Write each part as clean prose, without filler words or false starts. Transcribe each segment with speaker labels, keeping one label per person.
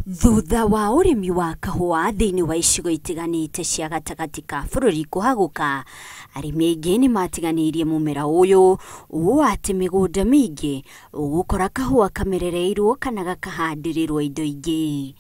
Speaker 1: Thutha wa urimi wa kahua thiini wa icigo itiganite cia gatagati ka bururi kuhaguka, arimi aingi ni matiganirie mumera uyu uu ati migunda mingi ugukora kahua kamerereirwo kana gakahandirirwo indo ingi.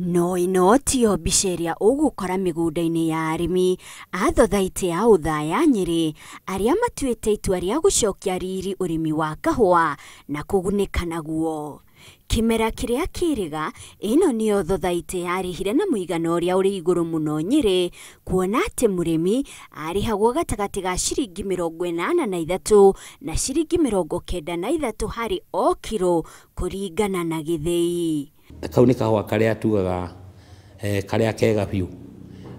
Speaker 1: No ino tio biceria ugukora migunda-ini ya arimi a Thothaiti ya Uthaya Nyeri aria matuite itua ria gucokia riri urimi wa kahua na kugunika naguo. Kimera kiria kiriga ino nio Thothaiti yarihire na muigana uria uri iguru muno Nyeri, kuona ati murimi arihagwo gatagati ga ciringi 83 na ciringi 93 hari o kiro kuringana na githii.
Speaker 2: Kau ni kahua karia tugaga karia kega biu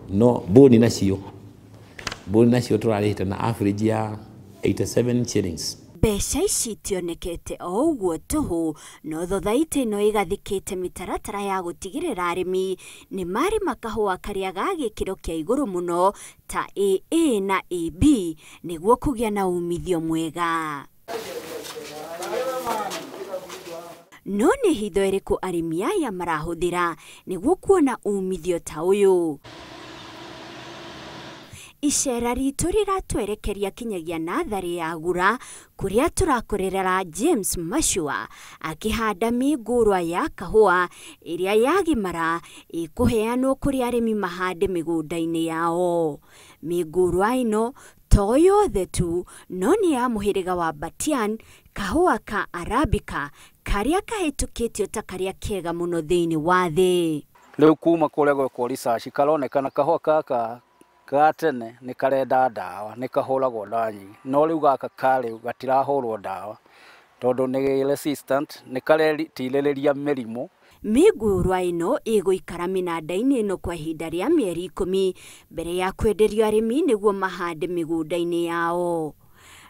Speaker 2: no boni nacio turarihita na average ya 87 shillings.
Speaker 1: Mbeca ici tionekete o uguo tuhu, no Thothaiti no igathikite mitaratara ya gutigirira arimi ni marima kahua karia ga gikiro kia iguru muno ta AA na AB niguo kugia na umithio mwega. No ni hitho iriku arimi aya marahuthira niguo kuona umithio ta uyu? Icera ritu riratwerekeria kinyagia nathari ya Gura kuria turakorerera James Mashua akihanda migurwa ya kahua iria yagimara ikuheanwo kuri arimi mahande migunda-ini yao. Migurwa ino to yothe tu no ni ya muhiriga wa Batian, kahua ka Arabica karia kahitukitio ta karia kega muno thiini wa thi.
Speaker 3: Riu kuma kuria gwekwo research karonekana kahua kaka gatene ni karenda dawa, ni kahuragwo dawa nyingi, no riu gaka kari gatirahurwo dawa tondu ni resistant, ni karetiririria mirimu.
Speaker 1: Migurwa ino iguikara minanda-ini ino kwa ihinda ria mieri 10 mbere ya kwenderio arimi niguo mahande migunda-ini yao.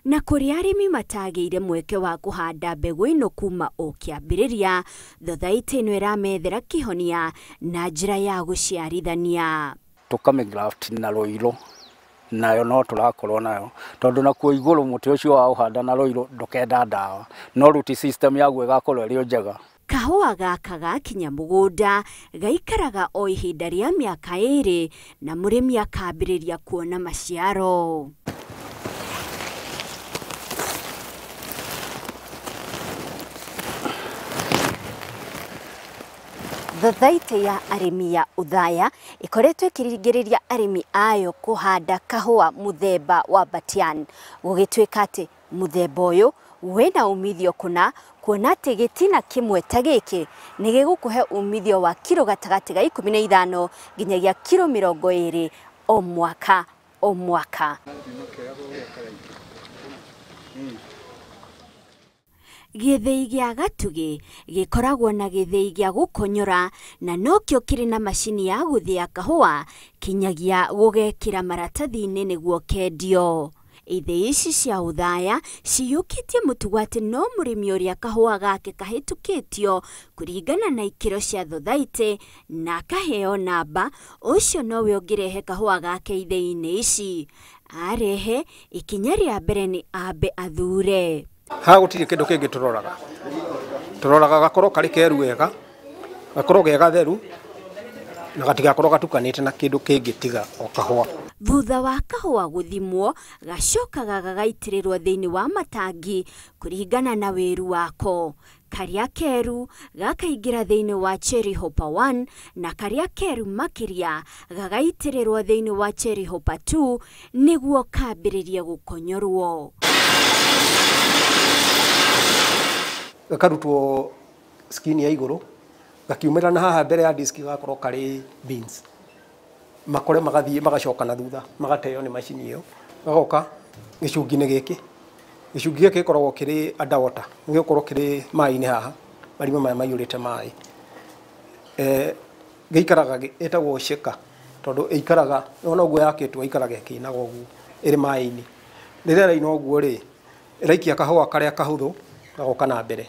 Speaker 1: Na kuri arimi matagiire mweke wa kuhanda mbegu ino kuma o kiambiriria, Thothaiti ino iramethera kihonia na njira ya guciarithania.
Speaker 3: Tukamigraft na roiro nayo no turakorwo nayo tondu nakuo iguru muti ucio wa uhanda na roiro ndukenda dawa, no root system yaguo igakorwo iri njega.
Speaker 1: Kahua gaka gakinya mugunda gaikaraga o ihinda ria miaka 2 na murimi akambiriria kuona maciaro. Thothaiti ya arimi ya Uthaya ikoretwo ikirigiriria arimi ayo kuhanda kahua muthemba wa Batian, gugituika ati muthemba uyu wina umithio kuna kuona ati gitina kimwe ta giki ni gigukuhe umithio wa kilo gatagati ga 15 nginyagia kilo 20 o mwaka. Githii gia gatugi gikoragwo na githii gia gukonyora na nokio kiri na mashini ya guthia kahua kinyagia gugekira maratathi-ini niguo kendio. Ithii ici cia Uthaya ciyukitie mutugwati no murimi uria kahua gake kahitukitio kuringana na ikiro cia Thothaiti na kaheo namba, ucio nowe ungirehe kahua gake ithii-ini ici. Arehe ikinya ria mbere ni ambe athure.
Speaker 4: Ha gutiri kindu kingi turoraga gakorwo kari keru wega, gakorwo ge gatheru na gatigakorwo gatukanite na kindu kingi tiga o kahua.
Speaker 1: Thutha wa kahua guthimwo gacokaga gagaitirirwo thiini wa matangi kuringana na wiru wako. Karia keru gakaingira thiini wa Cherry Hopper 1 na karia keru makiria gagaitirirwo thiini wa Cherry Hopper 2 niguo kambiririe gukonyorwo.
Speaker 4: Gakarutwo skin ya iguru gakiumira na haha mbere ya disk gakorwo kari beans, makore magathie magacoka na thutha magateo ni machine iyo gagoka gicungi-ini giki. Gicungi giki gikoragwo kiri underwater, gikoragwo kiri mai-ini haha marima maya maiyurite mai. Geikaraga etagwo shaker tondu ikaraga ona uguo yakitwo ikaraga ikinaga uguo iri mai-ini. Riria raino uguo ri iraikia kahua karia kahuthu gagoka na mbere,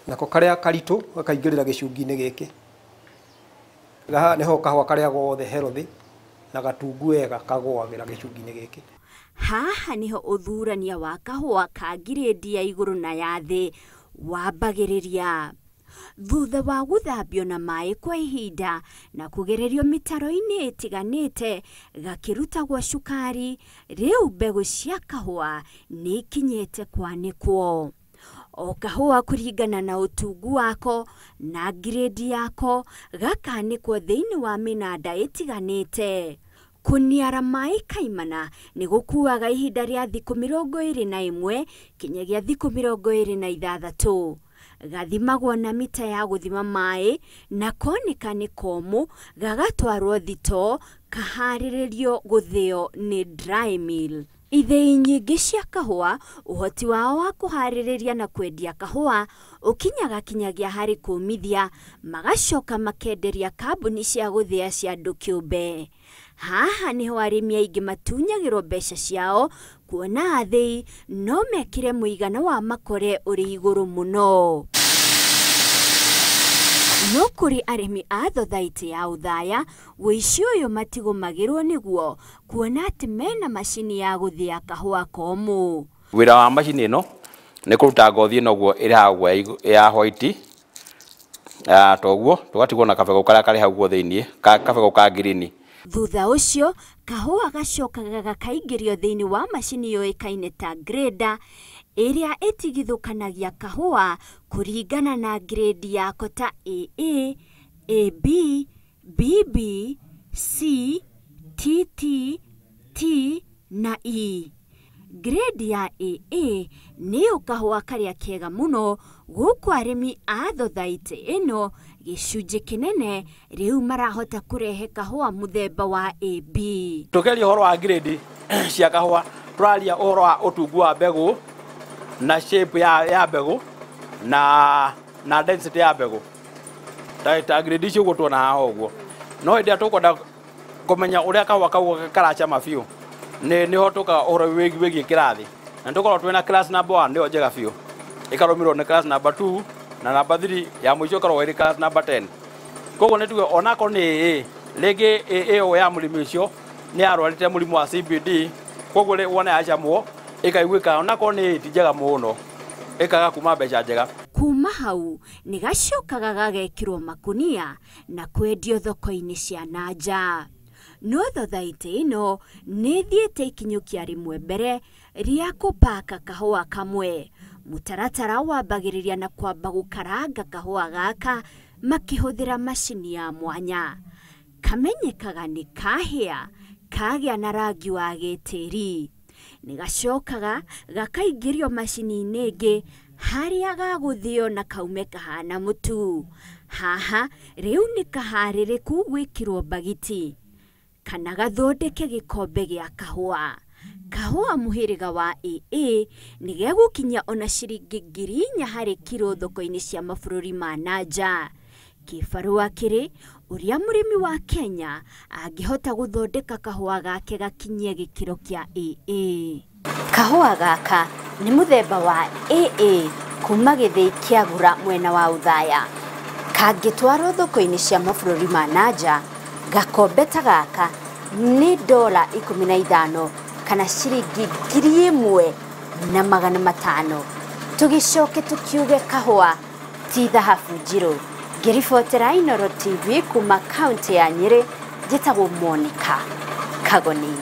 Speaker 4: nako karia karitu gakaingirira gicungi-ini giki. Gaha niho kahua karia gothe healthy na gatungu wega kagwagira gicungi-ini giki.
Speaker 1: Haha niho uthurania wa kahua ka grade ya iguru na ya thi wambagĩrĩria. Thutha wa gũthambio na maĩ kwa ihinda na kũgererio mĩtaro-inĩ ĩtiganĩte gakĩrutagwo cukari, rĩu mbegũ cia kahũa nĩ ikinyĩte kwanĩkwo. O kahũa kũringana na ũtungu wako na grade yako gakanĩkwo thĩinĩ wa mĩnanda ĩtiganĩte. Kũniara maĩ kaimana nĩ gũkuaga ihinda rĩa thikũ 21 kinyagia thikũ 26. Gathimagwo na mita ya gũthima maĩ na koneka nĩ komũ gagatwarwo thitoo kaharĩrĩrio gũthĩo nĩ dry mill. Ithĩi nyingĩ cia kahũa, ũhoti wao wa kũharĩrĩria na kwendia kahũa ũkinyaga kinyagia harĩ kũmithia, magacoka makenderia kambuni cia gũthĩa cia andũ kĩũmbe. Haha nĩho arĩmi aingĩ matunyagĩrwo mbeca ciao, kuona athĩi no mekire mũigana wa makore ũrĩ igũrũ mũno. No kũrĩ arĩmi a thothaitĩ ya Uthaya, wĩici ũyũ matigũmagĩrwo nĩguo, kuona atĩ mena macini ya gũthĩa kahũa komũ.
Speaker 5: Wĩra wa macini ĩno nĩ kũruta ngothi ĩno guo ĩrahagwo ya white, toguo tũgatigwo na kabegũ karĩa karĩ hau guo thĩinĩ, kabegũ ka green.
Speaker 1: Thutha ũcio kahũa gacokaga gakaingĩrio thĩinĩ wa macini yoĩkaine ta grader, ĩrĩa ĩtigithũkanagia kahũa kũringana na grade yako ta AA, AB, BB, C, TT, T na E. Grade ya AA nĩyo kahũa karĩa kega mũno gũkũ arĩmi a thothaitĩ ĩno gĩcunjĩ kĩnene rĩu marahota kũrehe kahũa mũthemba wa AB.
Speaker 5: Tũgeria ũhoro wa grade cia kahũa, tũraria ũhoro wa ũtungu wa mbegũ na shape ya mbegũ na density ya mbegũ. Ta grade icio ũguo tuona haha ũguo. No hĩndĩ ĩrĩa tũkwenda kũmenya ũrĩa kahũa kau karacama biũ, nĩho tũkaga ũhoro wĩgiĩ kĩrathi. Na tũkorwo twĩna class number 1 nĩyo njega biũ, ĩkarũmĩrĩrwo nĩ class number 2 na number 3 ya mũico ĩkorwo ĩrĩ class number 10. Koguo nĩ tuge onakorwo nĩ AA, rĩngĩ AA ya mũrĩmi ũcio nĩ arwarĩte mũrimũ wa CBD, koguo wona yacamwo ĩkaiguĩka onakorwo nĩ ti njega mũno, ĩkaga kuma mbeca njega.
Speaker 1: Kuma hau nĩ gacokaga gagekĩrwo makunia na kwendio thoko-inĩ cia nanja. No thothaitĩ ĩno nĩ thiĩte ikinyũkia rĩmwe mbere rĩa kũpaka kahũa kamwe. Mũtaratara wambagĩrĩria na kwamba gũkaranga kahũa gaka makĩhũthĩra macini ya mwanya. Kamenyekaga nĩ kahĩa, kagĩa na rangi wa gĩtĩri. Nĩ gacokaga gakaingĩrio macini-inĩ ĩngĩ harĩa gagũthĩo na kaume kahana mũtu. Haha rĩu nĩ kaharĩrĩku gwĩkĩrwo bagiti kana gathondeke gĩkombe gĩa kahũa. Kahũa mũhĩrĩga wa AA nĩ gegũkinya ona ciringi 4,000 harĩ kiro thoko-inĩ cia mabũrũri ma nanja. Kĩbarũa kĩrĩ ũrĩa mũrĩmi wa Kenya angĩhota gũthondeka kahũa gake gakinyie gĩkĩro kĩa AA. Kahũa gaka nĩ mũthemba wa AA kuma gĩthĩi kĩa Gũra mwena wa Uthaya. Kangĩtwarwo thoko-inĩ cia mabũrũri ma nanja, gakombe ta gaka nĩ $15 kana ciringi 1,500. Tũgĩcoke tũkiuge kahũa ti thahabu njirũ. Ngĩribotera Inooro TV kuma kaunti ya Nyĩrĩ, njĩtagwo Monica Kagoni.